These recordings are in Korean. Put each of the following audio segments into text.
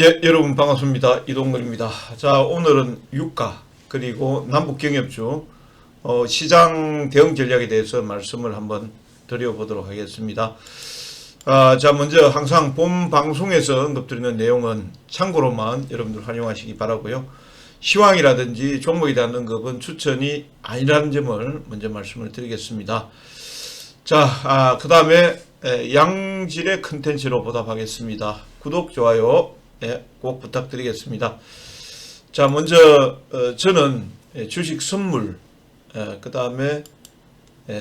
예, 여러분 반갑습니다. 이동근입니다. 자, 오늘은 유가 그리고 남북 경협주 시장 대응 전략에 대해서 말씀을 한번 드려보도록 하겠습니다. 자, 먼저 항상 본 방송에서 언급드리는 내용은 참고로만 여러분들 활용하시기 바라고요. 시황이라든지 종목에 대한 언급은 추천이 아니라는 점을 먼저 말씀을 드리겠습니다. 자, 그 다음에 양질의 컨텐츠로 보답하겠습니다. 구독, 좋아요 꼭 부탁드리겠습니다. 자, 먼저 저는 주식 선물, 그 다음에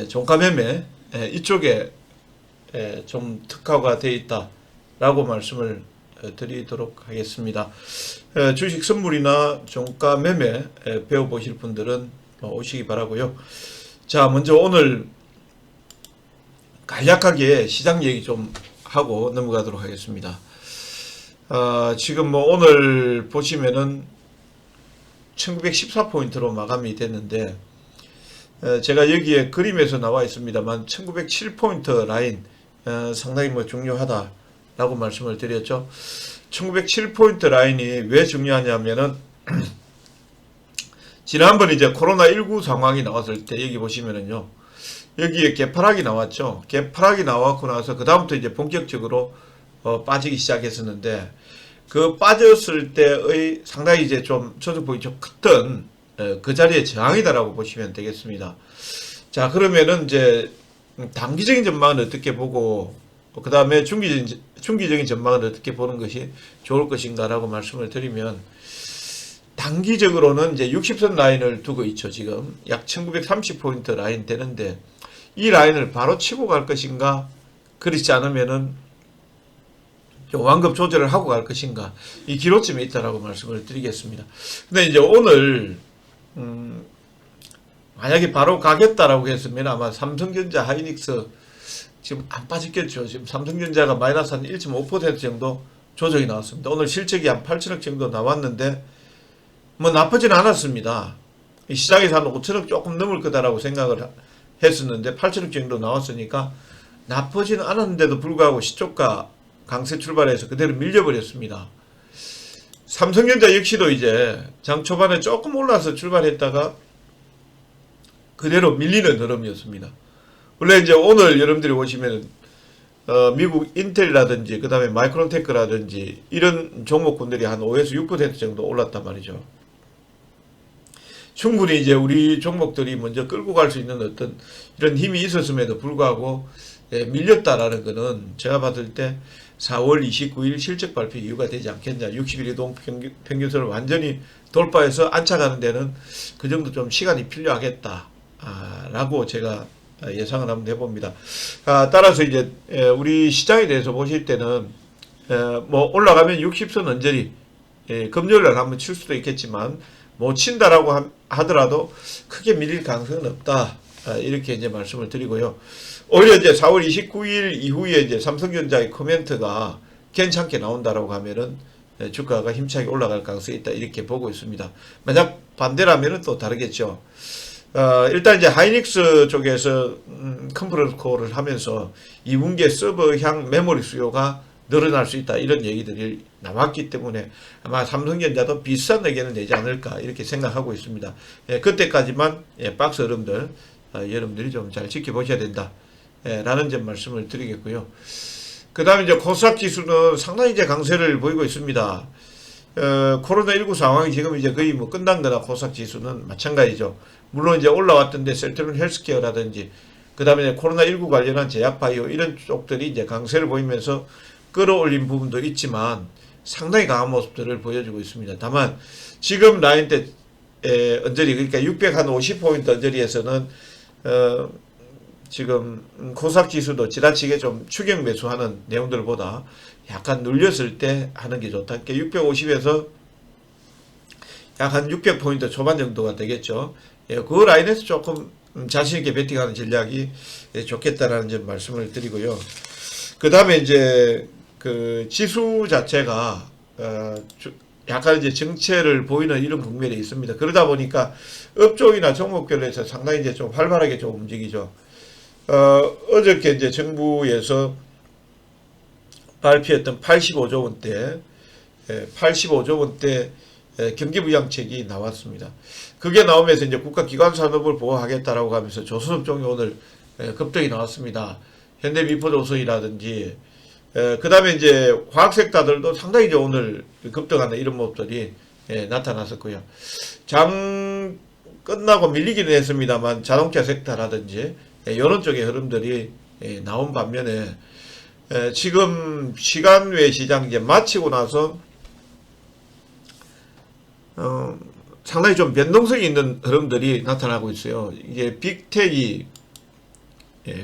종가 매매 이쪽에 좀 특화가 되어 있다라고 말씀을 드리도록 하겠습니다. 주식 선물이나 종가 매매 배워보실 분들은 오시기 바라고요. 자, 먼저 오늘 간략하게 시장 얘기 좀 하고 넘어가도록 하겠습니다. 지금 뭐 오늘 보시면은 1914포인트로 마감이 됐는데, 제가 여기에 그림에서 나와 있습니다만 1907포인트 라인 상당히 뭐 중요하다라고 말씀을 드렸죠. 1907포인트 라인이 왜 중요하냐면은 지난번 이제 코로나19 상황이 나왔을 때 여기 보시면은요, 여기에 개파락이 나왔죠. 개파락이 나왔고 나서 그 다음부터 이제 본격적으로 빠지기 시작했었는데, 그 빠졌을 때의 상당히 이제 좀 저주폭이 좀 컸던 그 자리의 저항이다라고 보시면 되겠습니다. 자, 그러면은 이제 단기적인 전망은 어떻게 보고 그 다음에 중기적인 전망은 어떻게 보는 것이 좋을 것인가라고 말씀을 드리면, 단기적으로는 이제 60선 라인을 두고 있죠. 지금 약 1930포인트 라인 되는데, 이 라인을 바로 치고 갈 것인가, 그렇지 않으면은 완급 조절을 하고 갈 것인가, 이 기로점에 있다라고 말씀을 드리겠습니다. 근데 이제 오늘 만약에 바로 가겠다라고 했으면 아마 삼성전자, 하이닉스 지금 안 빠졌겠죠. 지금 삼성전자가 마이너스 한 1.5% 정도 조정이 나왔습니다. 오늘 실적이 한 8천억 정도 나왔는데 뭐 나쁘지는 않았습니다. 시장에서 한 5천억 조금 넘을 거다라고 생각을 했었는데 8천억 정도 나왔으니까 나쁘지는 않았는데도 불구하고 시초가 강세 출발해서 그대로 밀려버렸습니다. 삼성전자 역시도 이제 장 초반에 조금 올라서 출발했다가 그대로 밀리는 흐름이었습니다. 원래 이제 오늘 여러분들이 보시면 미국 인텔이라든지 그 다음에 마이크론테크라든지 이런 종목군들이 한 5에서 6% 정도 올랐단 말이죠. 충분히 이제 우리 종목들이 먼저 끌고 갈 수 있는 어떤 이런 힘이 있었음에도 불구하고 밀렸다라는 것은 제가 봤을 때 4월 29일 실적 발표 이유가 되지 않겠냐. 60일 이동 평균선을 완전히 돌파해서 안착하는 데는 그 정도 좀 시간이 필요하겠다 라고 제가 예상을 한번 해봅니다. 따라서 이제 우리 시장에 대해서 보실 때는 뭐 올라가면 60선 언저리 금요일날 한번 칠 수도 있겠지만 못 친다라고 하더라도 크게 밀릴 가능성은 없다, 이렇게 이제 말씀을 드리고요. 오히려 이제 4월 29일 이후에 이제 삼성전자의 코멘트가 괜찮게 나온다라고 하면은 주가가 힘차게 올라갈 가능성이 있다, 이렇게 보고 있습니다. 만약 반대라면은 또 다르겠죠. 일단 이제 하이닉스 쪽에서 컨퍼런스 콜을 하면서 2분기에 서버향 메모리 수요가 늘어날 수 있다, 이런 얘기들이 나왔기 때문에 아마 삼성전자도 비슷한 의견을 내지 않을까, 이렇게 생각하고 있습니다. 그때까지만 박스 흐름들 여러분들이 좀 잘 지켜보셔야 된다 라는 점 말씀을 드리겠고요. 그 다음에 이제 코스닥 지수는 상당히 이제 강세를 보이고 있습니다. 코로나19 상황이 지금 이제 거의 뭐 끝난 거나 코스닥 지수는 마찬가지죠. 물론 이제 올라왔던데 셀트론 헬스케어라든지 그 다음에 코로나19 관련한 제약바이오 이런 쪽들이 이제 강세를 보이면서 끌어올린 부분도 있지만 상당히 강한 모습들을 보여주고 있습니다. 다만 지금 라인 때 언저리, 그러니까 650포인트 언저리에서는 지금 코스닥 지수도 지나치게 좀 추격 매수하는 내용들보다 약간 눌렸을 때 하는 게 좋다. 그러니까 650에서 약 한 600포인트 초반 정도가 되겠죠. 그 라인에서 조금 자신있게 베팅하는 전략이 좋겠다라는 점 말씀을 드리고요. 그 다음에 이제 그 지수 자체가 약간 이제 정체를 보이는 이런 국면이 있습니다. 그러다 보니까 업종이나 종목별로 해서 상당히 이제 좀 활발하게 좀 움직이죠. 어저께 이제 정부에서 발표했던 85조 원대 85조 원대 경기부양책이 나왔습니다. 그게 나오면서 이제 국가기관 산업을 보호하겠다라고 하면서 조선업종이 오늘 급등이 나왔습니다. 현대미포조선이라든지 그 다음에 이제 화학섹터들도 상당히 이제 오늘 급등하는 이런 모습들이 나타났었고요. 장 끝나고 밀리기는 했습니다만 자동차 섹터라든지 이런 쪽의 흐름들이 나온 반면에 지금 시간 외 시장 이제 마치고 나서 상당히 좀 변동성이 있는 흐름들이 나타나고 있어요. 이게 빅텍이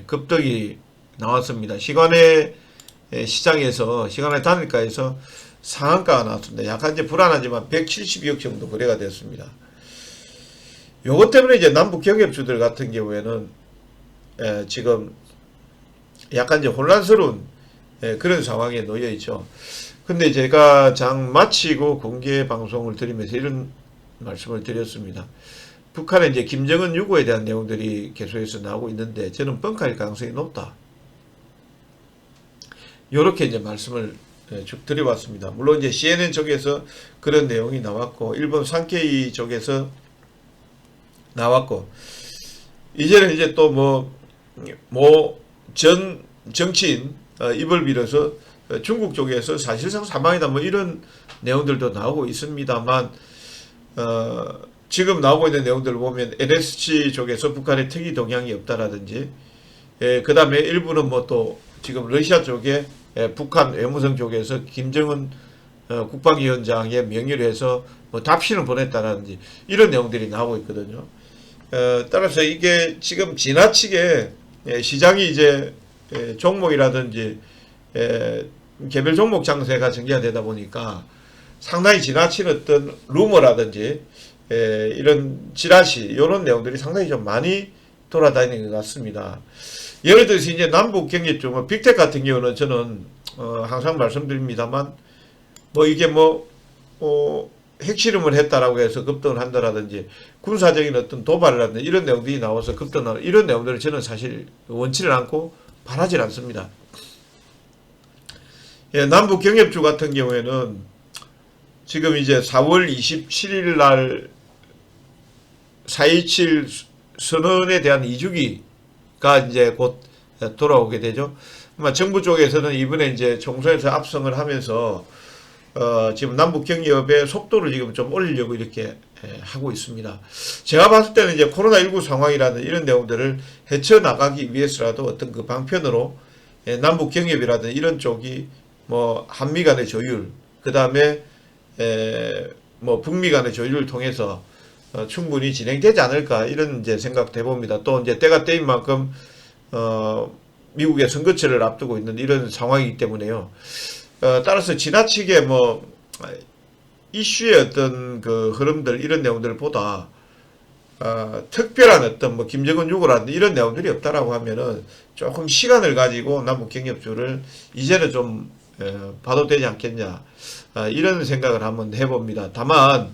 급등이 나왔습니다. 시간의 시장에서 시간의 단일가에서 상한가가 나왔습니다. 약간 이제 불안하지만 172억 정도 거래가 됐습니다. 요것 때문에 이제 남북 경협주들 같은 경우에는 지금 약간 이제 혼란스러운 그런 상황에 놓여 있죠. 근데 제가 장 마치고 공개 방송을 드리면서 이런 말씀을 드렸습니다. 북한의 이제 김정은 유고에 대한 내용들이 계속해서 나오고 있는데 저는 뻥카일 가능성이 높다. 요렇게 이제 말씀을 쭉 드려왔습니다. 물론 이제 CNN 쪽에서 그런 내용이 나왔고 일본 산케이 쪽에서 나왔고 이제는 이제 또 전 정치인 입을 빌어서 중국 쪽에서 사실상 사망이다 뭐 이런 내용들도 나오고 있습니다만 지금 나오고 있는 내용들을 보면 NSC 쪽에서 북한의 특이 동향이 없다라든지 그 다음에 일부는 뭐 또 지금 러시아 쪽에 북한 외무성 쪽에서 김정은 국방위원장의 명의로 해서 뭐 답신을 보냈다라든지 이런 내용들이 나오고 있거든요. 따라서 이게 지금 지나치게 시장이 이제 종목이라든지 개별 종목 장세가 전개가 되다 보니까 상당히 지나친 어떤 루머라든지 이런 지라시 이런 내용들이 상당히 좀 많이 돌아다니는 것 같습니다. 예를 들어서 이제 남북 경제쪽 뭐 빅텍 같은 경우는 저는 항상 말씀드립니다만 뭐 이게 핵실험을 했다라고 해서 급등을 한다라든지 군사적인 어떤 도발이라든지 이런 내용들이 나와서 급등하는 이런 내용들을 저는 사실 원치를 않고 바라질 않습니다. 남북 경협주 같은 경우에는 지금 이제 4월 27일 날 4.27 선언에 대한 2주기가 이제 곧 돌아오게 되죠. 정부 쪽에서는 이번에 이제 총선에서 압승을 하면서 지금 남북 경협의 속도를 지금 좀 올리려고 이렇게 하고 있습니다. 제가 봤을 때는 이제 코로나19 상황이라는 이런 내용들을 헤쳐나가기 위해서라도 어떤 그 방편으로 남북 경협이라든 이런 쪽이 뭐 한미 간의 조율, 그 다음에 뭐 북미 간의 조율을 통해서 충분히 진행되지 않을까 이런 이제 생각도 해봅니다. 또 이제 때가 때인 만큼 미국의 선거철을 앞두고 있는 이런 상황이기 때문에요. 따라서 지나치게 뭐 이슈의 어떤 그 흐름들 이런 내용들보다 특별한 어떤 뭐 김정은 유고라든지 이런 내용들이 없다라고 하면은 조금 시간을 가지고 남북 경협주를 이제는 좀 봐도 되지 않겠냐 이런 생각을 한번 해봅니다. 다만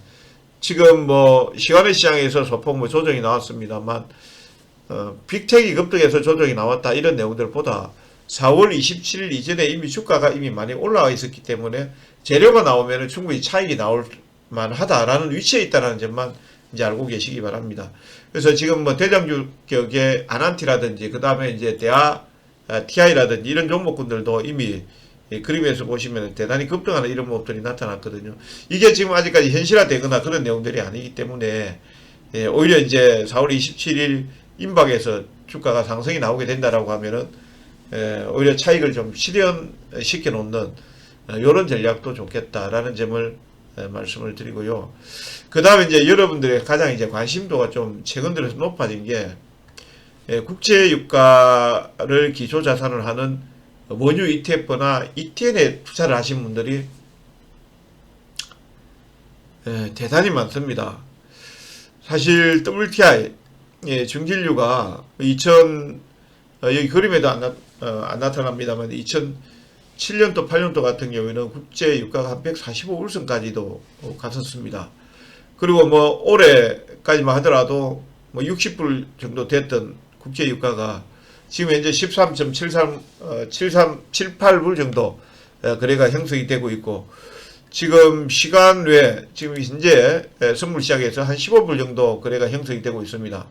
지금 뭐 시간의 시장에서 소폭 뭐 조정이 나왔습니다만 빅텍이 급등해서 조정이 나왔다 이런 내용들보다 4월 27일 이전에 이미 주가가 이미 많이 올라와 있었기 때문에 재료가 나오면 충분히 차익이 나올 만하다라는 위치에 있다는 점만 이제 알고 계시기 바랍니다. 그래서 지금 뭐 대장주격의 아난티라든지 그 다음에 이제 TI라든지 이런 종목군들도 이미 그림에서 보시면 대단히 급등하는 이런 모습들이 나타났거든요. 이게 지금 아직까지 현실화되거나 그런 내용들이 아니기 때문에 오히려 이제 4월 27일 임박에서 주가가 상승이 나오게 된다라고 하면은 오히려 차익을 좀 실현시켜 놓는 이런 전략도 좋겠다라는 점을 말씀을 드리고요. 그 다음에 이제 여러분들의 가장 이제 관심도가 좀 최근 들어서 높아진 게 국제 유가를 기초 자산을 하는 원유 ETF나 ETN에 투자를 하신 분들이 대단히 많습니다. 사실 WTI 중진류가 여기 그림에도 안 나타납니다만 2007년도 8년도 같은 경우에는 국제 유가가 한 145불선까지도 갔었습니다. 그리고 뭐 올해까지만 하더라도 뭐 60불 정도 됐던 국제 유가가 지금 현재 13.78불 정도 거래가 형성이 되고 있고 지금 시간 외에 지금 현재 선물 시장에서 한 15불 정도 거래가 형성이 되고 있습니다.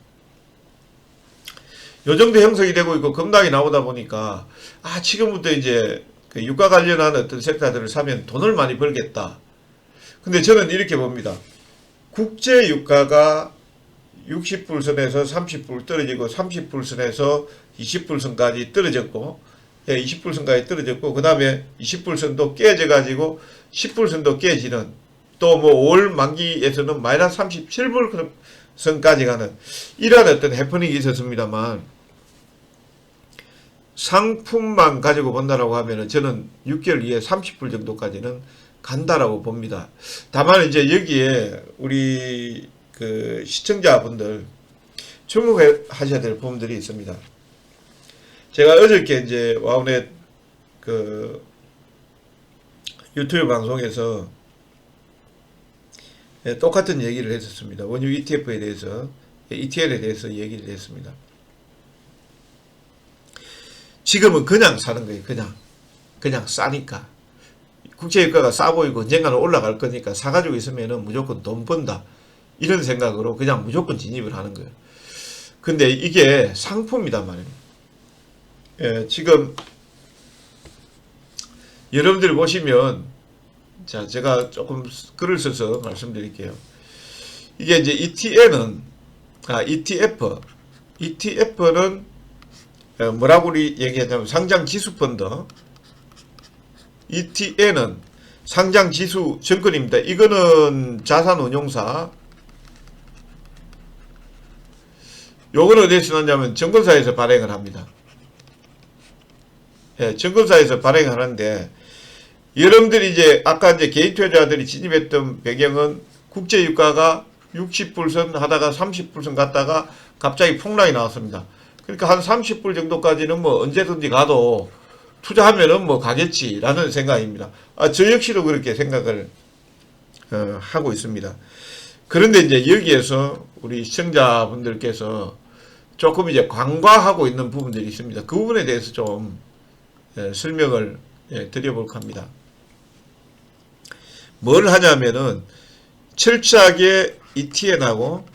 요 정도 형성이 되고 있고 급락이 나오다 보니까 지금부터 이제 그 유가 관련한 어떤 섹터들을 사면 돈을 많이 벌겠다. 근데 저는 이렇게 봅니다. 국제 유가가 60불 선에서 30불 떨어지고 30불 선에서 20불 선까지 떨어졌고 20불 선까지 떨어졌고 그 다음에 20불 선도 깨져 가지고 10불 선도 깨지는 또 뭐 5월 만기에서는 마이너스 37불 선까지 가는 이러한 어떤 해프닝이 있었습니다만 상품만 가지고 본다라고 하면은 저는 6개월 이에 30불 정도까지는 간다라고 봅니다. 다만 이제 여기에 우리 그 시청자분들 주목하셔야 될 부분들이 있습니다. 제가 어저께 이제 와우넷 그 유튜브 방송에서 똑같은 얘기를 했었습니다. 원유 ETF에 대해서, ETL에 대해서 얘기를 했습니다. 지금은 그냥 사는 거예요. 그냥 싸니까. 국제유가가 싸 보이고 언젠가는 올라갈 거니까 사가지고 있으면은 무조건 돈 번다. 이런 생각으로 그냥 무조건 진입을 하는 거예요. 근데 이게 상품이단 말이에요. 지금 여러분들 보시면 자 제가 조금 글을 써서 말씀드릴게요. 이게 이제 ETF는 뭐라고 우리 얘기하냐면 상장 지수 펀드, ETN은 상장 지수 증권입니다. 이거는 자산 운용사. 요거는 어디서 나냐면 증권사에서 발행을 합니다. 증권사에서 발행을 하는데 여러분들이 이제 아까 이제 개인 투자자들이 진입했던 배경은 국제 유가가 60불선 하다가 30불선 갔다가 갑자기 폭락이 나왔습니다. 그러니까 한 30불 정도까지는 뭐 언제든지 가도 투자하면은 뭐 가겠지라는 생각입니다. 저 역시도 그렇게 생각을 하고 있습니다. 그런데 이제 여기에서 우리 시청자분들께서 조금 이제 간과하고 있는 부분들이 있습니다. 그 부분에 대해서 좀 설명을 드려볼까 합니다. 뭘 하냐면은 철저하게 ETN하고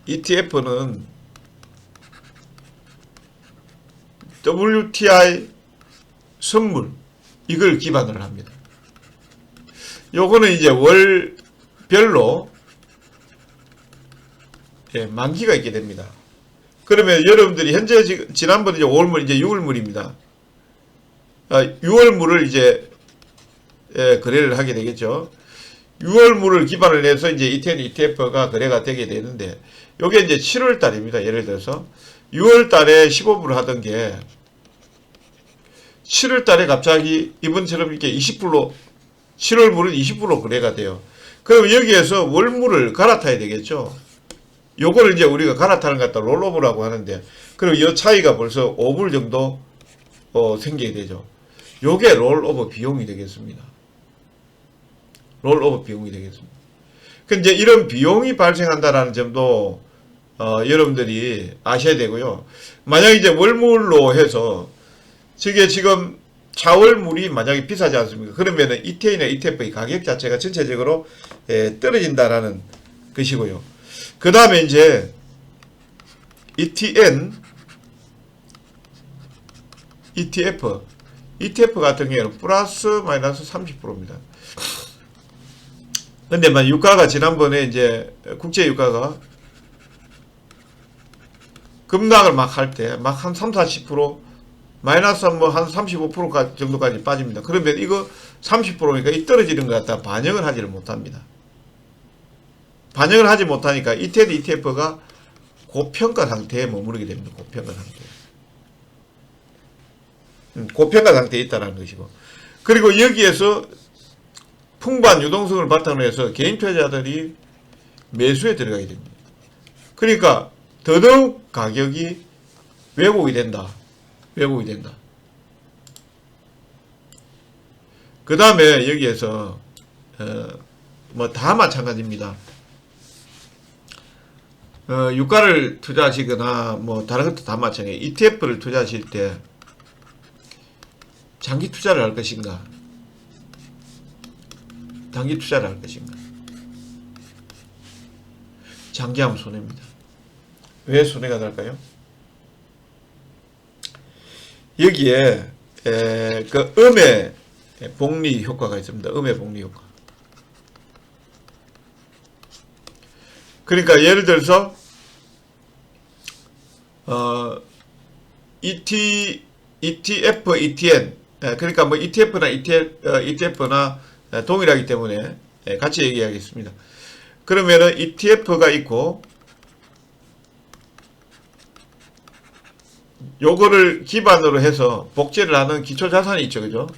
ETF는 WTI 선물 이걸 기반으로 합니다. 요거는 이제 월별로 만기가 있게 됩니다. 그러면 여러분들이 현재 지난번 이제 5월물 이제 6월물입니다. 6월물을 이제 거래를 하게 되겠죠. 6월물을 기반을 해서 이제 ETN, ETF가 거래가 되게 되는데 요게 이제 7월 달입니다. 예를 들어서 6월 달에 15불 하던 게 7월 달에 갑자기 이번처럼 이렇게 20불로 7월 물은 20불로 거래가 돼요. 그럼 여기에서 월물을 갈아타야 되겠죠. 요거를 이제 우리가 갈아타는 것 같다 롤오버라고 하는데 그럼 이 차이가 벌써 5불 정도 생기게 되죠. 요게 롤오버 비용이 되겠습니다. 롤오버 비용이 되겠습니다. 근데 이런 비용이 발생한다라는 점도 여러분들이 아셔야 되고요. 만약 이제 월물로 해서 저게 지금 4월물이 만약에 비싸지 않습니까? 그러면은 ETN이나 ETF의 가격 자체가 전체적으로 떨어진다라는 것이고요. 그 다음에 이제 ETN, ETF 같은 경우에는 플러스 마이너스 30%입니다. 근데 막 유가가 지난번에 이제 국제 유가가 급락을 막 할 때 막 한 30-40% 마이너스 뭐 한 35% 정도까지 빠집니다. 그러면 이거 30%니까 이 떨어지는 것 같다 반영을 하지를 못합니다. 반영을 하지 못하니까 ETN, ETF가 고평가 상태에 머무르게 됩니다. 고평가 상태. 고평가 상태에 있다는 것이고. 그리고 여기에서 풍부한 유동성을 바탕으로 해서 개인 투자자들이 매수에 들어가게 됩니다. 그러니까 더더욱 가격이 왜곡이 된다. 왜곡이 된다. 그 다음에 여기에서 뭐 다 마찬가지입니다. 유가를 투자하시거나 뭐 다른 것도 다 마찬가지예요. ETF를 투자하실 때 장기 투자를 할 것인가 단기 투자를 할 것인가? 장기하면 손해입니다. 왜 손해가 날까요? 여기에 그 음의 복리 효과가 있습니다. 음의 복리 효과. 그러니까 예를 들어서 ETF, ETN 그러니까 뭐 ETF나 동일하기 때문에 같이 얘기하겠습니다. 그러면은 ETF가 있고 요거를 기반으로 해서 복제를 하는 기초자산이 있죠. 그죠?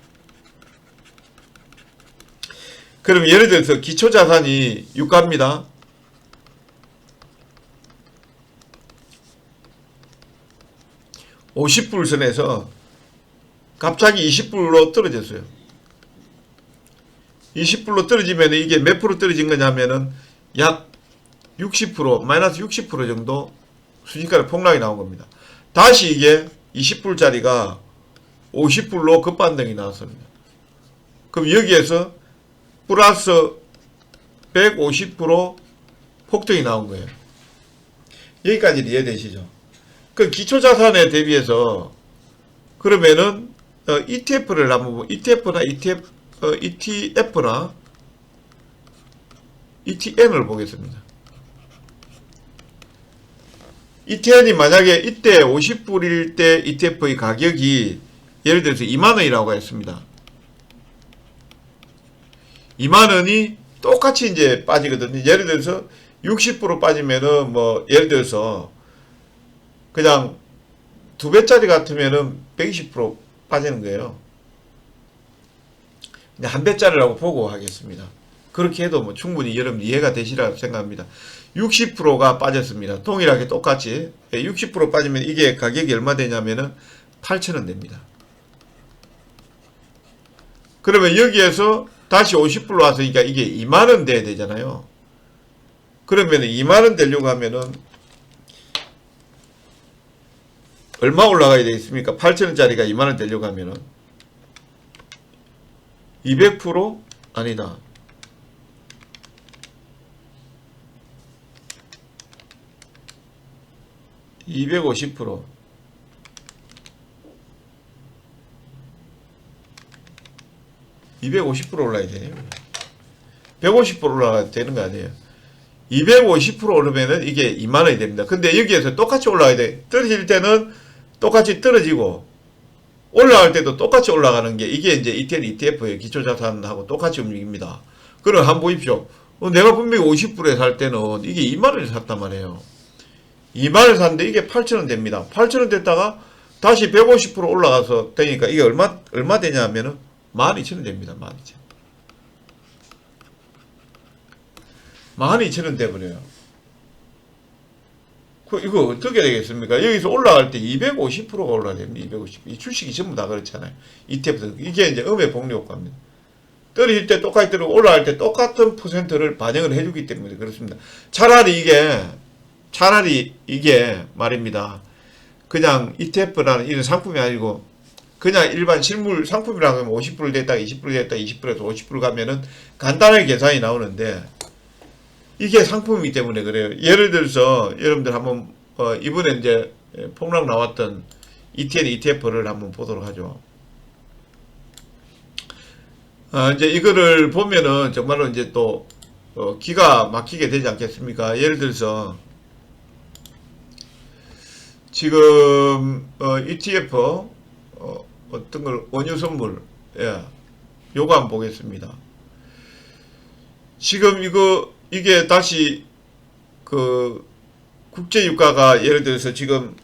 그럼 예를 들어서 기초자산이 유가입니다. 50불 선에서 갑자기 20불로 떨어졌어요. 20불로 떨어지면 이게 몇 프로 떨어진 거냐면은 약 60%, 마이너스 60% 정도 순식간에 폭락이 나온 겁니다. 다시 이게 20불짜리가 50불로 급반등이 나왔습니다. 그럼 여기에서 플러스 150% 폭등이 나온 거예요. 여기까지 이해되시죠? 그 기초자산에 대비해서 그러면은 ETF를 한번 ETF나 ETN을 보겠습니다. ETN이 만약에 이때 50불일 때 ETF의 가격이 예를 들어서 2만원이라고 했습니다. 2만원이 똑같이 이제 빠지거든요. 예를 들어서 60% 빠지면은 뭐 예를 들어서 그냥 2배짜리 같으면은 120% 빠지는 거예요. 근데 1배짜리라고 보고 하겠습니다. 그렇게 해도 뭐 충분히 여러분 이해가 되시라고 생각합니다. 60%가 빠졌습니다. 동일하게 똑같이 60% 빠지면 이게 가격이 얼마 되냐면은 8,000원 됩니다. 그러면 여기에서 다시 50불로 왔으니까 이게 2만원 돼야 되잖아요. 그러면 2만원 되려고 하면은 얼마 올라가야 되겠습니까? 8,000원짜리가 2만원 되려고 하면은 200%? 아니다. 250%. 250% 올라야 되네요. 150% 올라가야 되는 거 아니에요. 250% 오르면은 이게 2만원이 됩니다. 근데 여기에서 똑같이 올라가야 돼. 떨어질 때는 똑같이 떨어지고, 올라갈 때도 똑같이 올라가는 게 이게 이제 ETN, ETF의 기초자산하고 똑같이 움직입니다. 그럼 한번 보십시오. 내가 분명히 50불에 살 때는 이게 2만원에 샀단 말이에요. 2만원에 샀는데 이게 8,000원 됩니다. 8,000원 됐다가 다시 150% 올라가서 되니까 이게 얼마 되냐 하면은 12,000원 됩니다. 12,000원. 12,000원 돼버려요. 이거 어떻게 되겠습니까? 여기서 올라갈 때 250%가 올라야 됩니다. 250%. 이 주식이 전부 다 그렇잖아요. ETF. 이게 이제 음의 복리 효과입니다. 떨어질 때 똑같이 떨어지고 올라갈 때 똑같은 퍼센트를 반영을 해주기 때문에 그렇습니다. 차라리 이게 말입니다. 그냥 ETF라는 이런 상품이 아니고 그냥 일반 실물 상품이라고 하면 50불 됐다, 20불 됐다, 20불에서 50불 가면은 간단하게 계산이 나오는데 이게 상품이기 때문에 그래요. 예를 들어서 여러분들 한번 이번에 이제 폭락 나왔던 ETN, ETF를 한번 보도록 하죠. 이제 이거를 보면은 정말로 이제 또 기가 막히게 되지 않겠습니까? 예를 들어서 지금 ETF 어떤 걸 원유 선물 요거 한번 보겠습니다. 지금 이게 다시 그 국제 유가가 예를 들어서 지금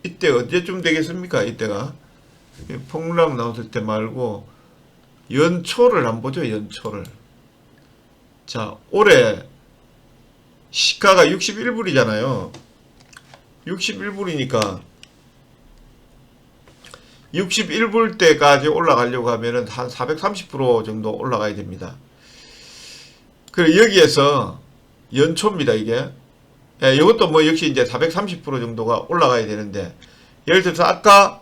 이때 언제쯤 되겠습니까? 이때가 폭락 나왔을 때 말고 연초를 한번 보죠. 연초를. 자, 올해 시가가 61불이잖아요. 61불이니까 61불 때까지 올라가려고 하면은 한 430% 정도 올라가야 됩니다. 그리고 여기에서 연초입니다, 이게. 이것도 뭐 역시 이제 430% 정도가 올라가야 되는데, 예를 들어서 아까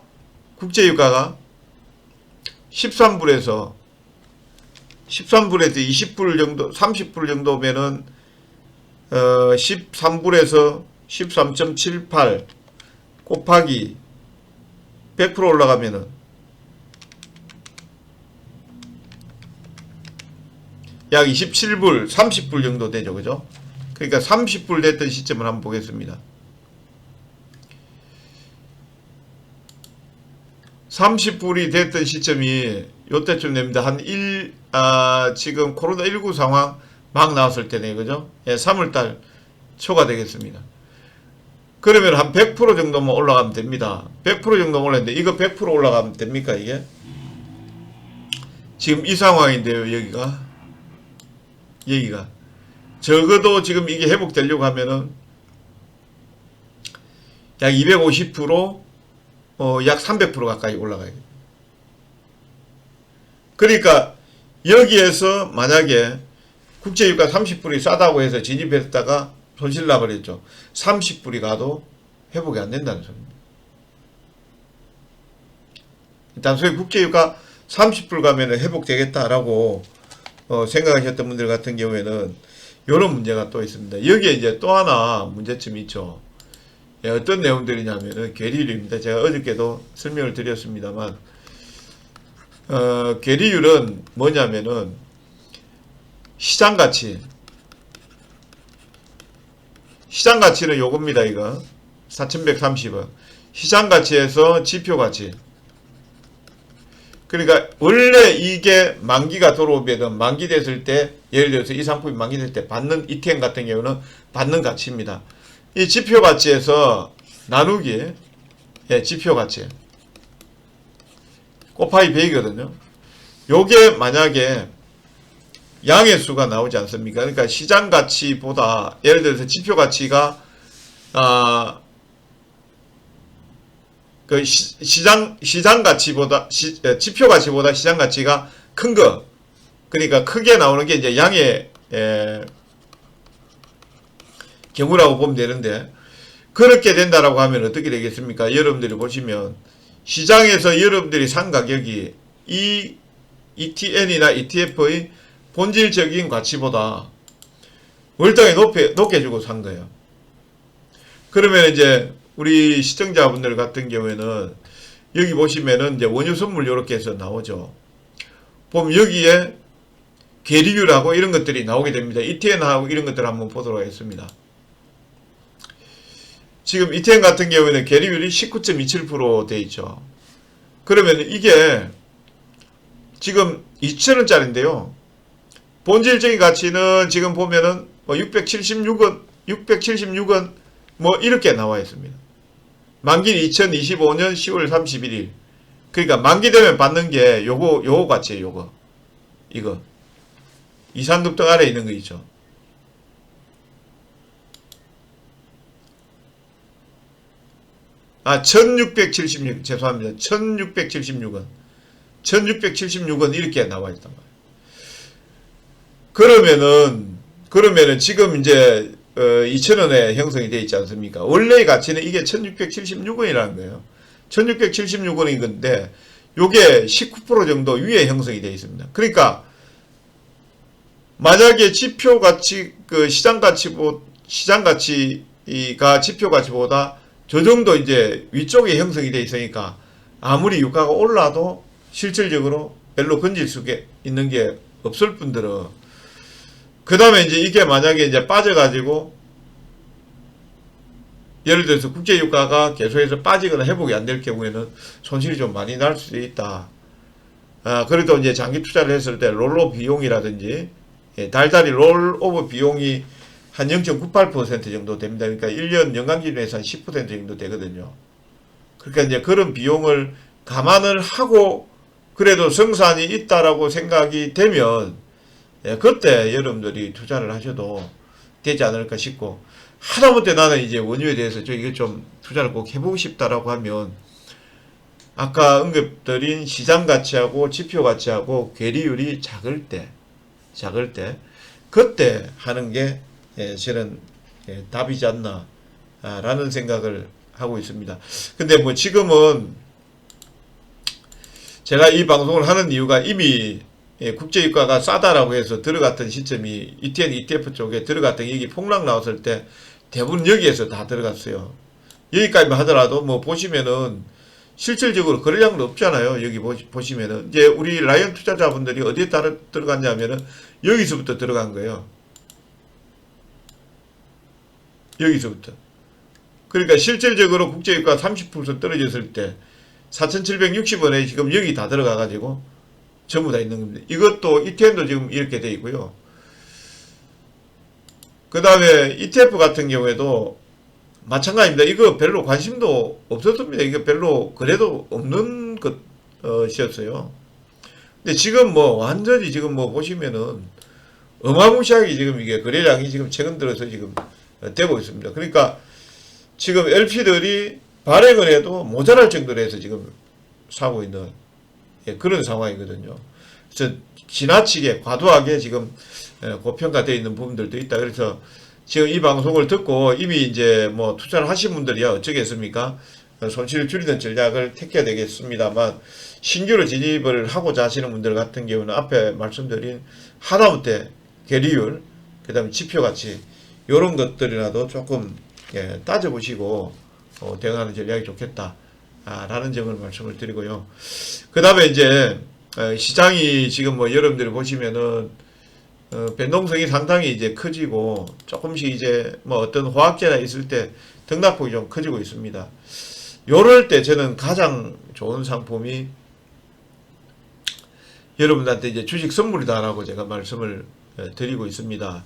국제유가가 13불에서 20불 정도, 30불 정도면은 13불에서 13.78 곱하기 100% 올라가면은 약 27불, 30불 정도 되죠. 그죠? 그러니까 30불 됐던 시점을 한번 보겠습니다. 30불이 됐던 시점이 요때쯤 됩니다. 지금 코로나19 상황 막 나왔을 때네. 그죠? 예, 3월달 초가 되겠습니다. 그러면 한 100% 정도만 올라가면 됩니다. 100% 정도 올랐는데, 이거 100% 올라가면 됩니까, 이게? 지금 이 상황인데요, 여기가. 적어도 지금 이게 회복되려고 하면은, 약 250%, 약 300% 가까이 올라가야 돼요. 그러니까, 여기에서 만약에 국제유가 30불이 싸다고 해서 진입했다가 손실 나버렸죠. 30불이 가도 회복이 안 된다는 소리입니다. 단순히 국제유가 30불 가면 회복되겠다라고 생각하셨던 분들 같은 경우에는 이런 문제가 또 있습니다. 여기에 이제 또 하나 문제점이 있죠. 예, 어떤 내용들이냐면은 괴리율입니다. 제가 어저께도 설명을 드렸습니다만, 괴리율은 뭐냐면은 시장가치는 요겁니다. 이거 4130원 시장가치에서 지표가치. 그러니까 원래 이게 만기가 들어오면 만기 됐을 때, 예를 들어서 이 상품이 만기 됐을 때 받는 ETN 같은 경우는 받는 가치입니다. 이 지표가치에서 나누기, 예, 지표가치 곱하기 100이거든요. 요게 만약에 양의 수가 나오지 않습니까? 그러니까 시장가치보다, 예를 들어서 지표가치가 시장가치보다 지표가치보다 시장가치가 큰 거, 그러니까 크게 나오는 게 이제 양의 경우라고 보면 되는데, 그렇게 된다라고 하면 어떻게 되겠습니까? 여러분들이 보시면 시장에서 여러분들이 산 가격이 이 ETN이나 ETF의 본질적인 가치보다 월등히 높게 주고 산 거예요. 그러면 이제 우리 시청자분들 같은 경우에는 여기 보시면은 이제 원유 선물 이렇게 해서 나오죠. 보면 여기에 괴리율하고 이런 것들이 나오게 됩니다. ETN하고 이런 것들을 한번 보도록 하겠습니다. 지금 ETN 같은 경우에는 괴리율이 19.27% 돼 있죠. 그러면 이게 지금 2,000원짜리인데요. 본질적인 가치는 지금 보면은 676원 뭐 이렇게 나와 있습니다. 만기는 2025년 10월 31일. 그러니까 만기 되면 받는 게 요거 가치예요. 이거 이산급등 아래 있는 거 있죠. 아, 1676, 죄송합니다. 1676원. 1676원 이렇게 나와 있단 말이에요. 그러면은 지금 이제 2,000원에 형성이 되어 있지 않습니까? 원래의 가치는 이게 1676원이라는 거예요. 1676원인 건데 요게 19% 정도 위에 형성이 되어 있습니다. 그러니까 만약에 지표가치 시장가치가 지표가치보다 저 정도 이제 위쪽에 형성이 되어 있으니까 아무리 유가가 올라도 실질적으로 별로 건질 수 있는 게 없을 뿐더러, 그 다음에 이제 이게 만약에 이제 빠져가지고, 예를 들어서 국제유가가 계속해서 빠지거나 회복이 안 될 경우에는 손실이 좀 많이 날 수도 있다. 그래도 이제 장기 투자를 했을 때 롤오버 비용이라든지, 달달이 롤오버 비용이 한 0.98% 정도 됩니다. 그러니까 1년 연간 기준에서 한 10% 정도 되거든요. 그러니까 이제 그런 비용을 감안을 하고 그래도 성산이 있다라고 생각이 되면, 그때 여러분들이 투자를 하셔도 되지 않을까 싶고, 하다못해 나는 이제 원유에 대해서 이게 좀 투자를 꼭 해보고 싶다라고 하면, 아까 언급드린 시장 가치하고 지표 가치하고 괴리율이 작을 때 그때 하는 게 저는 답이지 않나 라는 생각을 하고 있습니다. 근데 뭐 지금은 제가 이 방송을 하는 이유가 이미 국제유가가 싸다라고 해서 들어갔던 시점이 ETN, ETF 쪽에 들어갔던 여기 폭락 나왔을 때 대부분 여기에서 다 들어갔어요. 여기까지만 하더라도 뭐 보시면은 실질적으로 거래량도 없잖아요. 여기 보시면은 이제 우리 라이언 투자자분들이 어디에 따라 들어갔냐면은 여기서부터 들어간 거예요. 여기서부터. 그러니까 실질적으로 국제유가 30% 떨어졌을 때 4,760원에 지금 여기 다 들어가 가지고 전부 다 있는 겁니다. 이것도 ETN도 지금 이렇게 돼 있고요. 그 다음에 ETF 같은 경우에도 마찬가지입니다. 이거 별로 관심도 없었습니다. 이거 별로 거래도 없는 것이었어요. 근데 지금 뭐 완전히 지금 뭐 보시면은 어마무시하게 지금 이게 거래량이 지금 최근 들어서 지금 되고 있습니다. 그러니까 지금 LP들이 발행을 해도 모자랄 정도로 해서 지금 사고 있는 그런 상황이거든요. 그래서 지나치게 과도하게 지금 고평가되어 있는 부분들도 있다. 그래서 지금 이 방송을 듣고 이미 이제 뭐 투자를 하신 분들이야 어쩌겠습니까? 손실을 줄이는 전략을 택해야 되겠습니다만 신규로 진입을 하고자 하시는 분들 같은 경우는 앞에 말씀드린 하다못해 계리율, 그 다음에 지표가치 이런 것들이라도 조금 따져보시고 대응하는 전략이 좋겠다 라는 점을 말씀을 드리고요. 그 다음에 이제 시장이 지금 뭐 여러분들이 보시면은 변동성이 상당히 이제 커지고 조금씩 이제 뭐 어떤 호황기가 있을 때 등락폭이 좀 커지고 있습니다. 요럴 때 저는 가장 좋은 상품이 여러분들한테 이제 주식 선물이다라고 제가 말씀을 드리고 있습니다.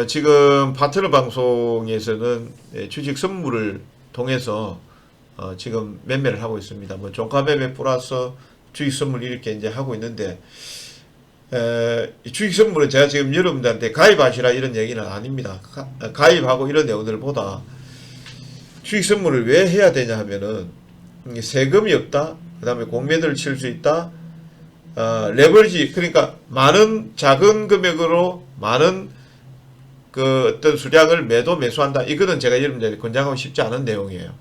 지금 파트너 방송에서는 주식 선물을 통해서 지금 매매를 하고 있습니다. 뭐 종가 매매 플러스 주식 선물 이렇게 이제 하고 있는데 주식 선물은 제가 지금 여러분들한테 가입하시라 이런 얘기는 아닙니다. 가입하고 이런 내용들보다 주식 선물을 왜 해야 되냐 하면은 세금이 없다. 그 다음에 공매도를 칠 수 있다. 레버리지, 그러니까 많은 작은 금액으로 많은 그 어떤 수량을 매수한다. 이거는 제가 여러분들에게 권장하고 싶지 않은 내용이에요.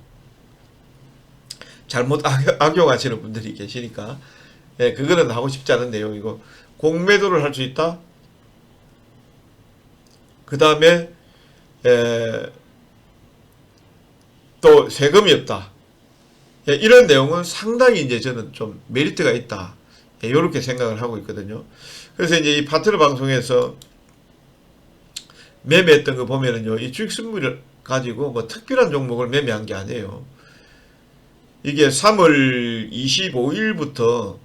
잘못 악용하시는 분들이 계시니까 그거는 하고 싶지 않은 내용이고, 공매도를 할 수 있다. 그 다음에 또 세금이 없다. 이런 내용은 상당히 이제 저는 좀 메리트가 있다. 이렇게 생각을 하고 있거든요. 그래서 이제 이 파트너 방송에서 매매했던 거 보면은요, 이 주식 선물을 가지고 뭐 특별한 종목을 매매한 게 아니에요. 이게 3월 25일부터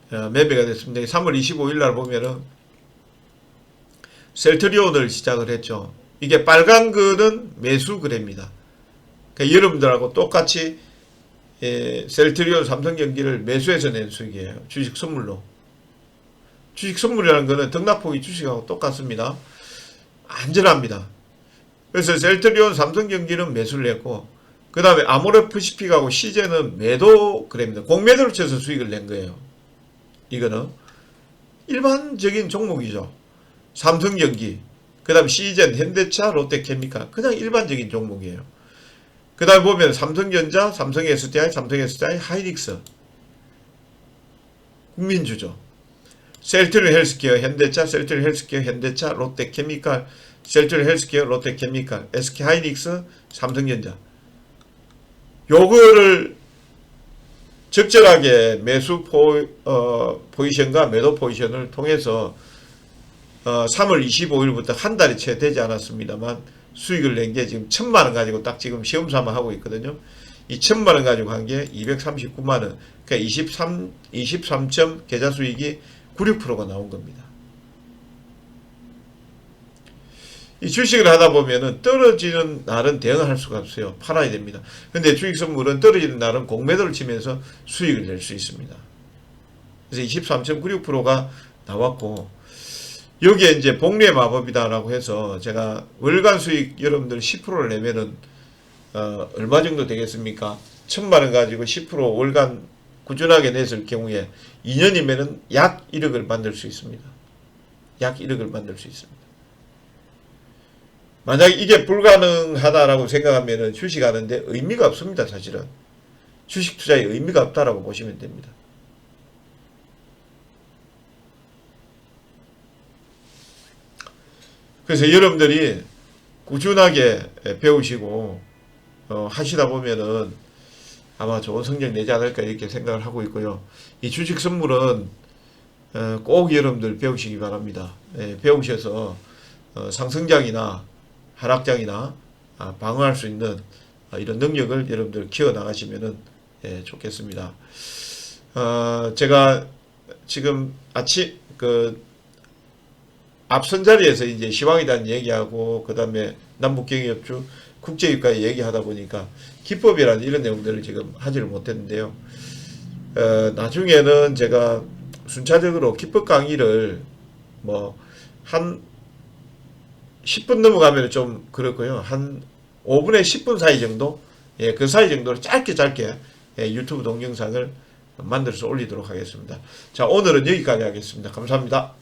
매매가 됐습니다. 3월 25일 날 보면은 셀트리온을 시작을 했죠. 이게 빨간 거는 매수 거래입니다. 그러니까 여러분들하고 똑같이 셀트리온 삼성전기를 매수해서 낸 수익이에요. 주식 선물로. 주식 선물이라는 거는 등락폭이 주식하고 똑같습니다. 안전합니다. 그래서 셀트리온 삼성전기는 매수를 했고, 그 다음에 아모레퍼시픽하고 시제는 매도 거래입니다. 공매도를 쳐서 수익을 낸 거예요. 이거는 일반적인 종목이죠. 삼성전기, 그 다음에 시젠, 현대차, 롯데케미칼, 그냥 일반적인 종목이에요. 그 다음에 보면 삼성전자, 삼성 SDI, 하이닉스, 국민주죠. 셀트리온 헬스케어, 현대차, 셀트리온 헬스케어, 현대차, 롯데케미칼, 셀트리온 헬스케어, 롯데케미칼, SK하이닉스, 삼성전자. 요거를 적절하게 매수 포지션과 매도 포지션을 통해서 3월 25일부터 한 달이 채 되지 않았습니다만 수익을 낸 게 지금 1,000만원 가지고 딱 지금 시험삼아 하고 있거든요. 이 1,000만원 가지고 한 게 239만원, 그러니까 23점 계좌 수익이 96%가 나온 겁니다. 이 주식을 하다 보면은 떨어지는 날은 대응을 할 수가 없어요. 팔아야 됩니다. 근데 주식 선물은 떨어지는 날은 공매도를 치면서 수익을 낼 수 있습니다. 그래서 23.96%가 나왔고, 여기에 이제 복리의 마법이다라고 해서 제가 월간 수익 여러분들 10%를 내면은 얼마 정도 되겠습니까? 1,000만원 가지고 10% 월간 꾸준하게 냈을 경우에 2년이면은 약 1억을 만들 수 있습니다. 약 1억을 만들 수 있습니다. 만약에 이게 불가능하다라고 생각하면은 주식하는데 의미가 없습니다, 사실은. 주식 투자에 의미가 없다라고 보시면 됩니다. 그래서 여러분들이 꾸준하게 배우시고 하시다 보면은 아마 좋은 성적 내지 않을까 이렇게 생각을 하고 있고요. 이 주식 선물은 꼭 여러분들 배우시기 바랍니다. 배우셔서 상승장이나 하락장이나 방어할 수 있는 이런 능력을 여러분들 키워나가시면 좋겠습니다. 제가 지금 앞선 자리에서 이제 시황에 대한 얘기하고, 그 다음에 남북경협주 국제유가 얘기하다 보니까 기법이라는 이런 내용들을 지금 하지를 못했는데요. 나중에는 제가 순차적으로 기법 강의를 한 10분 넘어가면 좀 그렇고요. 한 5분에 10분 사이 정도, 그 사이 정도로 짧게 유튜브 동영상을 만들어서 올리도록 하겠습니다. 자, 오늘은 여기까지 하겠습니다. 감사합니다.